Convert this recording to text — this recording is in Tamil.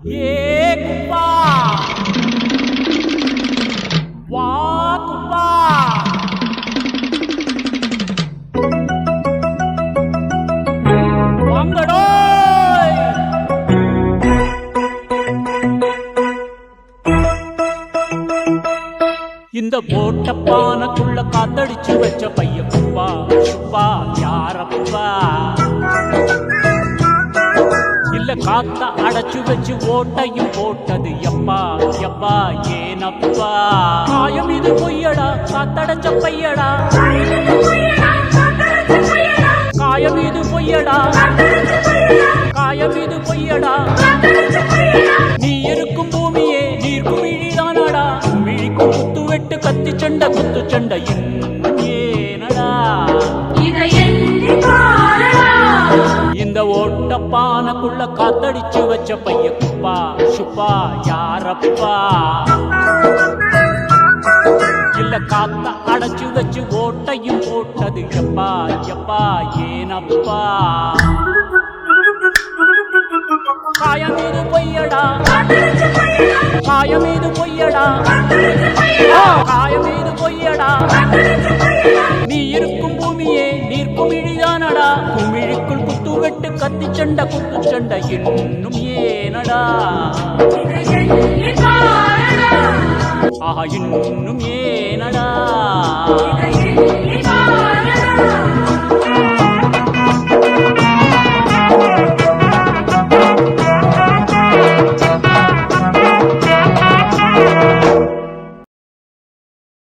ஏ குப்பா வா குப்பா வாங்கடோ இந்த போட்ட பானைக்குள்ள காத்தடிச்சு வச்ச பைய குப்பா சுப்பா யாரப்பா இல்ல காத்த அடைச்சு வச்சு ஓட்டையும் போட்டது எப்பா எப்பா ஏனப்பா காயம் இது பொய்யடா காத்தடைச்ச பையடா காயம் இது பொய்யடா காயம் இது பொய்யடா நீ இருக்கும் பூமியே நீர் குமிழிதானடா குமிழிக்கும் குத்து வெட்டு கத்தி சண்டை குத்து சண்டை ஏனடா இந்த ஓட்ட பானைக்குள்ள காத்தடிச்சு வச்ச பைய குப்பா சுப்பா யாரப்பா இல்ல காத்த அடைச்சு வச்சு ஓட்டையும் போட்டது எப்பா எப்பா ஏனப்பா காயம் இது பொய்யடா காயம் இது பொய்யடா காயம் இது பொய்யடா நீ இருக்கும் பூமியே நீர் குமிழிதானடா குமிழிக்குள் குத்து வெட்டு கத்தி சண்டை குத்து சண்டை இன்னும் ஏனடா ஆஹா இன்னும் ஏனடா